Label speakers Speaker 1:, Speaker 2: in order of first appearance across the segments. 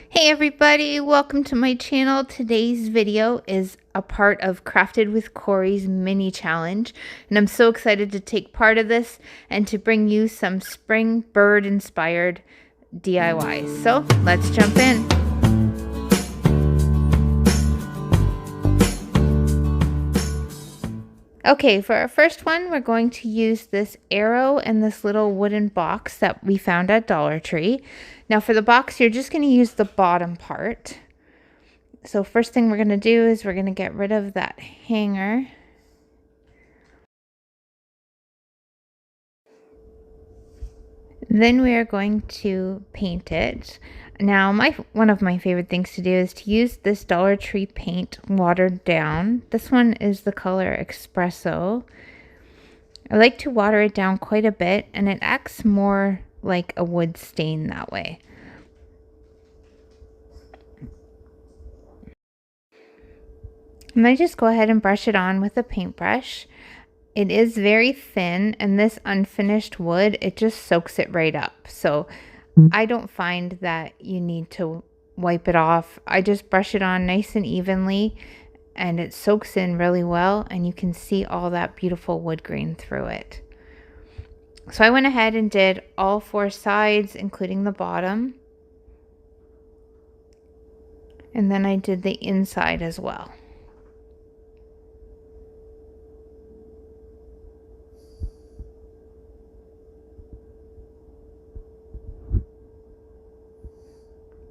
Speaker 1: Hey everybody, welcome to my channel. Today's video is a part of Crafted with Corie's mini challenge, and I'm so excited to take part of this and to bring you some spring bird inspired DIYs. So let's jump in. Okay, for our first one, we're going to use this arrow and this little wooden box that we found at Dollar Tree. Now for the box, you're just going to use the bottom part. So first thing we're going to do is we're going to get rid of that hanger. Then we are going to paint it. Now one of my favorite things to do is to use this Dollar Tree paint watered down. This one is the color Espresso. I like to water it down quite a bit, and it acts more like a wood stain that way. And I just go ahead and brush it on with a paintbrush. It is very thin, and this unfinished wood, it just soaks it right up. So I don't find that you need to wipe it off. I just brush it on nice and evenly, and it soaks in really well, and you can see all that beautiful wood grain through it. So I went ahead and did all four sides, including the bottom. And then I did the inside as well.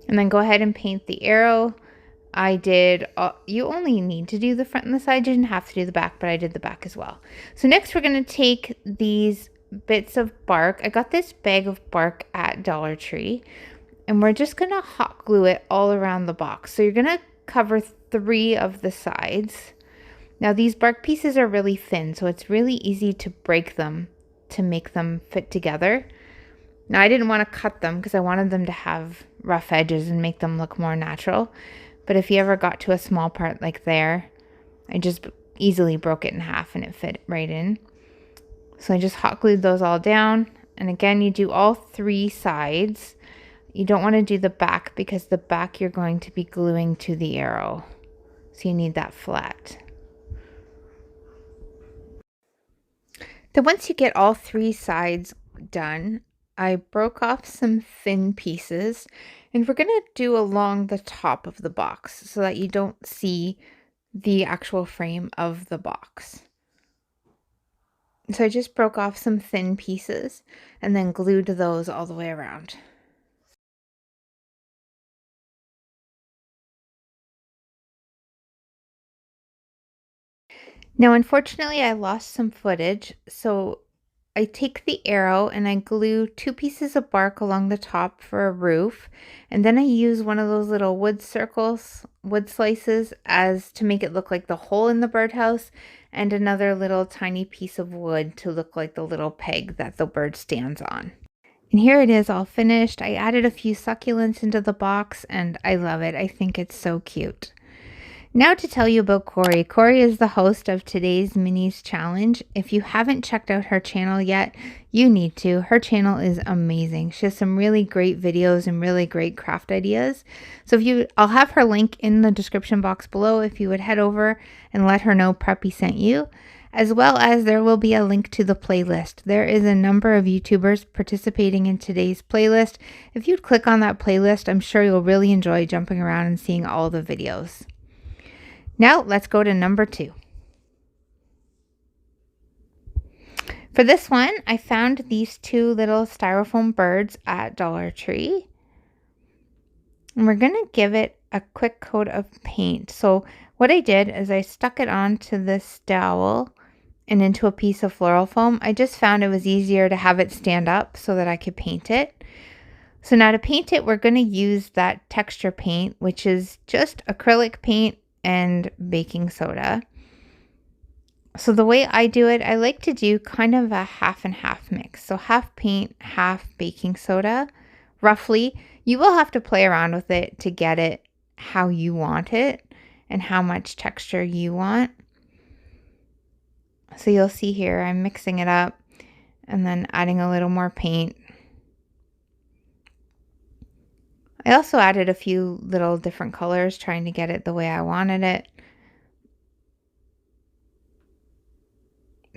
Speaker 1: And then go ahead and paint the arrow. I did, you only need to do the front and the side. You didn't have to do the back, but I did the back as well. So next we're going to take these bits of bark. I got this bag of bark at Dollar Tree, and we're just going to hot glue it all around the box. So you're going to cover 3 of the sides. Now these bark pieces are really thin, so it's really easy to break them to make them fit together. Now I didn't want to cut them because I wanted them to have rough edges and make them look more natural. But if you ever got to a small part like there, I just easily broke it in half and it fit right in. So I just hot glued those all down. And again, you do all 3 sides. You don't want to do the back because the back you're going to be gluing to the arrow. So you need that flat. Then once you get all 3 sides done, I broke off some thin pieces, and we're going to do along the top of the box so that you don't see the actual frame of the box. So I just broke off some thin pieces and then glued those all the way around. Now, unfortunately, I lost some footage, so I take the arrow and I glue 2 pieces of bark along the top for a roof, and then I use one of those little wood circles, wood slices, as to make it look like the hole in the birdhouse, and another little tiny piece of wood to look like the little peg that the bird stands on. And here it is all finished. I added a few succulents into the box, and I love it. I think it's so cute. Now to tell you about Corie. Corie is the host of today's minis challenge. If you haven't checked out her channel yet, you need to. Her channel is amazing. She has some really great videos and really great craft ideas. So I'll have her link in the description box below if you would head over and let her know Preppy sent you. As well as there will be a link to the playlist. There is a number of YouTubers participating in today's playlist. If you'd click on that playlist, I'm sure you'll really enjoy jumping around and seeing all the videos. Now let's go to number 2. For this one, I found these 2 little styrofoam birds at Dollar Tree. And we're going to give it a quick coat of paint. So what I did is I stuck it onto this dowel and into a piece of floral foam. I just found it was easier to have it stand up so that I could paint it. So now to paint it, we're going to use that texture paint, which is just acrylic paint and baking soda. So the way I do it, I like to do kind of a half and half mix. So half paint, half baking soda, roughly. You will have to play around with it to get it how you want it and how much texture you want. So you'll see here, I'm mixing it up and then adding a little more paint. I also added a few little different colors, trying to get it the way I wanted it.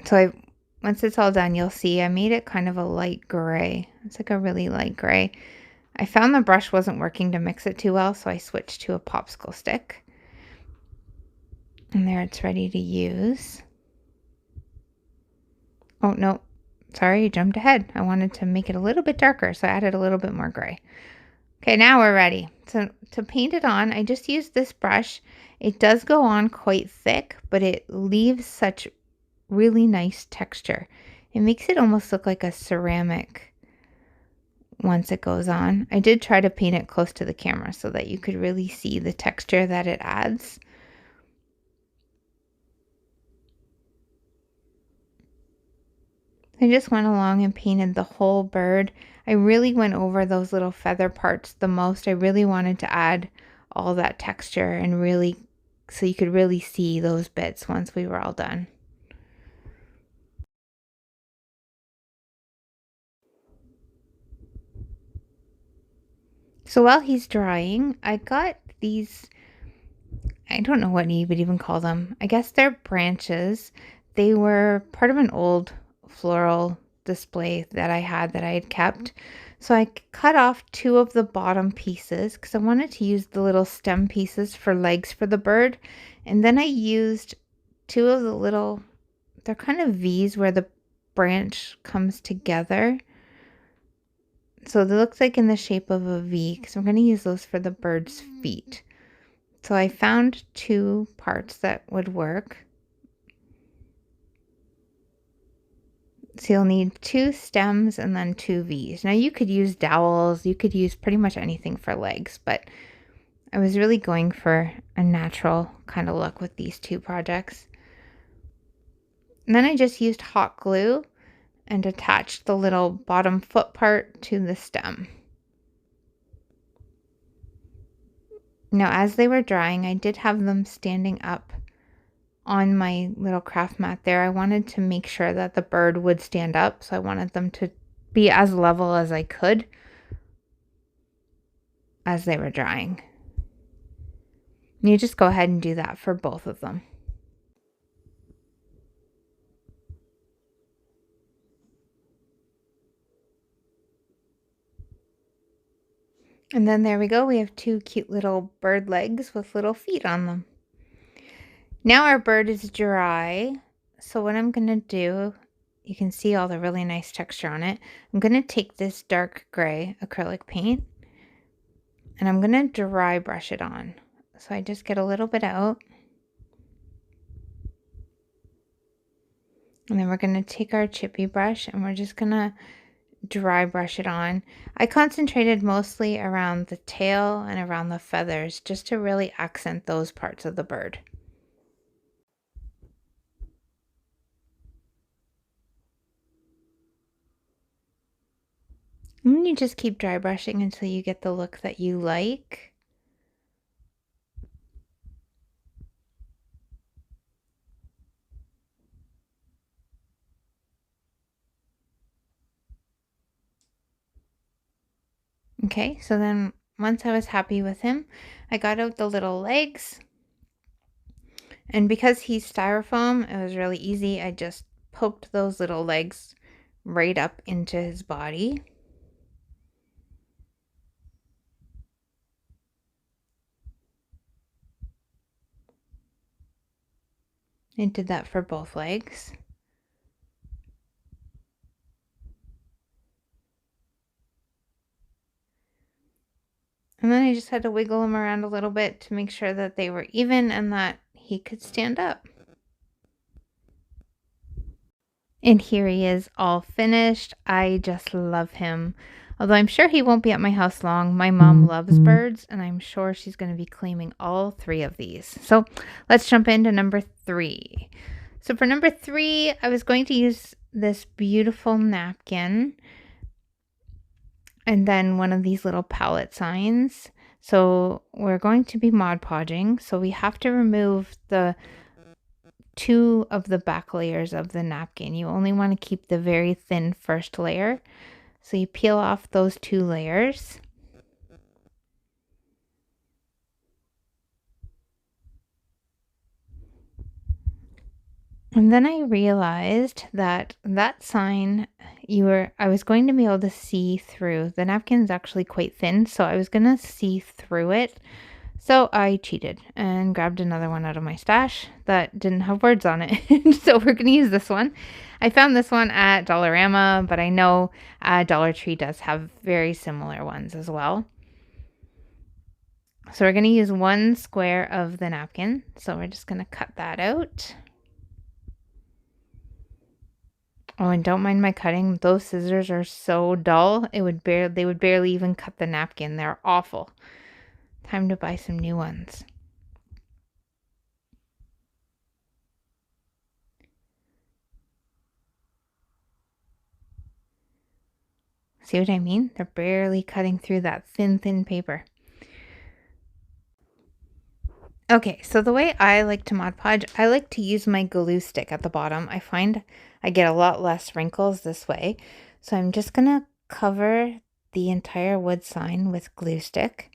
Speaker 1: So once it's all done, you'll see I made it kind of a light gray. It's like a really light gray. I found the brush wasn't working to mix it too well, so I switched to a popsicle stick. And there, it's ready to use. Oh, no. Sorry, I jumped ahead. I wanted to make it a little bit darker, so I added a little bit more gray. Okay, now we're ready. So to paint it on, I just used this brush. It does go on quite thick, but it leaves such really nice texture. It makes it almost look like a ceramic once it goes on. I did try to paint it close to the camera so that you could really see the texture that it adds. I just went along and painted the whole bird. I really went over those little feather parts the most. I really wanted to add all that texture and really, so you could really see those bits once we were all done. So while he's drying, I got these, I don't know what you would even call them. I guess they're branches. They were part of an old floral display that I had kept. So I cut off two of the bottom pieces because I wanted to use the little stem pieces for legs for the bird. And then I used two of the little, they're kind of V's where the branch comes together. So it looks like in the shape of a V, because I'm going to use those for the bird's feet. So I found two parts that would work. So you'll need two stems and then two V's. Now you could use dowels, you could use pretty much anything for legs, but I was really going for a natural kind of look with these two projects. And then I just used hot glue and attached the little bottom foot part to the stem. Now as they were drying, I did have them standing up on my little craft mat there. I wanted to make sure that the bird would stand up, so I wanted them to be as level as I could as they were drying. And you just go ahead and do that for both of them. And then there we go. We have two cute little bird legs with little feet on them. Now our bird is dry. So what I'm going to do, you can see all the really nice texture on it. I'm going to take this dark gray acrylic paint and I'm going to dry brush it on. So I just get a little bit out. And then we're going to take our chippy brush and we're just going to dry brush it on. I concentrated mostly around the tail and around the feathers just to really accent those parts of the bird. And then you just keep dry brushing until you get the look that you like. Okay, so then once I was happy with him, I got out the little legs. And because he's styrofoam, it was really easy. I just poked those little legs right up into his body. I did that for both legs. And then I just had to wiggle them around a little bit to make sure that they were even and that he could stand up. And here he is all finished. I just love him. Although I'm sure he won't be at my house long. My mom loves birds and I'm sure she's going to be claiming all three of these. So let's jump into number 3. So for number 3, I was going to use this beautiful napkin and then one of these little palette signs. So we're going to be Mod Podging. So we have to remove the 2 of the back layers of the napkin. You only want to keep the very thin first layer. So you peel off those 2 layers. And then I realized that that sign I was going to be able to see through. The napkin's actually quite thin, so I was going to see through it. So I cheated and grabbed another one out of my stash that didn't have words on it. So we're going to use this one. I found this one at Dollarama, but I know Dollar Tree does have very similar ones as well. So we're going to use 1 square of the napkin. So we're just going to cut that out. Oh, and don't mind my cutting. Those scissors are so dull. They would barely even cut the napkin. They're awful. Time to buy some new ones. See what I mean? They're barely cutting through that thin paper. Okay, so the way I like to Mod Podge, I like to use my glue stick at the bottom. I find I get a lot less wrinkles this way. So I'm just going to cover the entire wood sign with glue stick.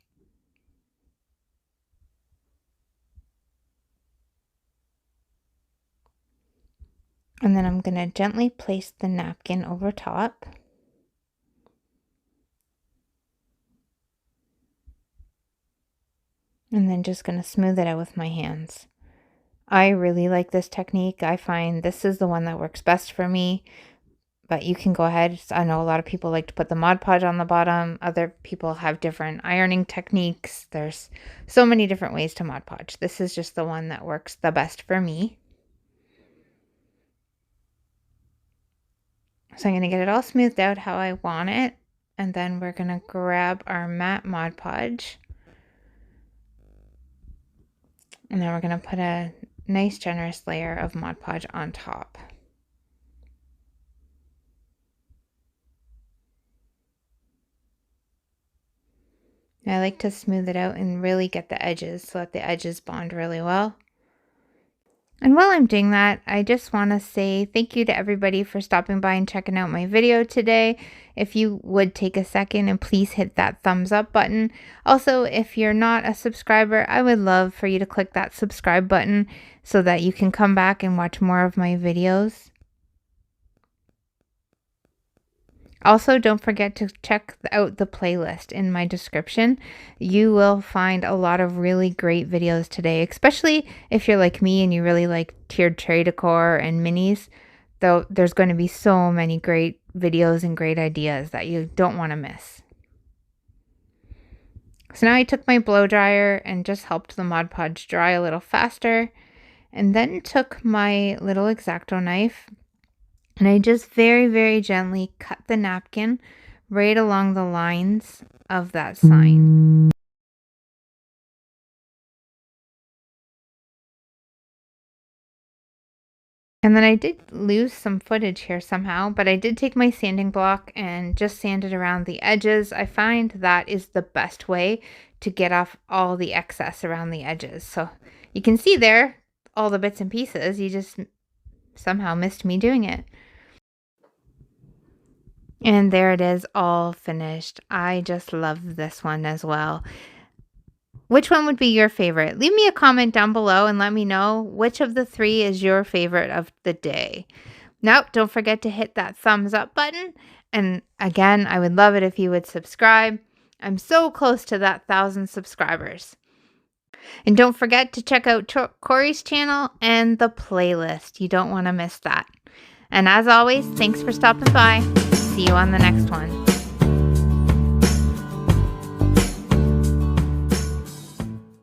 Speaker 1: And then I'm going to gently place the napkin over top. And then just going to smooth it out with my hands. I really like this technique. I find this is the one that works best for me, but you can go ahead. I know a lot of people like to put the Mod Podge on the bottom. Other people have different ironing techniques. There's so many different ways to Mod Podge. This is just the one that works the best for me. So I'm going to get it all smoothed out how I want it. And then we're going to grab our matte Mod Podge. And then we're going to put a nice generous layer of Mod Podge on top. I like to smooth it out and really get the edges so that the edges bond really well. And while I'm doing that, I just want to say thank you to everybody for stopping by and checking out my video today. If you would take a second and please hit that thumbs up button. Also, if you're not a subscriber, I would love for you to click that subscribe button so that you can come back and watch more of my videos. Also, don't forget to check out the playlist in my description. You will find a lot of really great videos today, especially if you're like me and you really like tiered tray decor and minis. Though there's going to be so many great videos and great ideas that you don't want to miss. So now I took my blow dryer and just helped the Mod Podge dry a little faster, and then took my little X-Acto knife. And I just very gently cut the napkin right along the lines of that sign. And then I did lose some footage here somehow, but I did take my sanding block and just sanded around the edges. I find that is the best way to get off all the excess around the edges. So you can see there all the bits and pieces. You just somehow missed me doing it. And there it is, all finished. I just love this one as well. Which one would be your favorite? Leave me a comment down below and let me know which of the 3 is your favorite of the day. Now, don't forget to hit that thumbs up button. And again, I would love it if you would subscribe. I'm so close to that 1,000 subscribers. And don't forget to check out Corie's channel and the playlist. You don't want to miss that. And as always, thanks for stopping by. See you on the next one.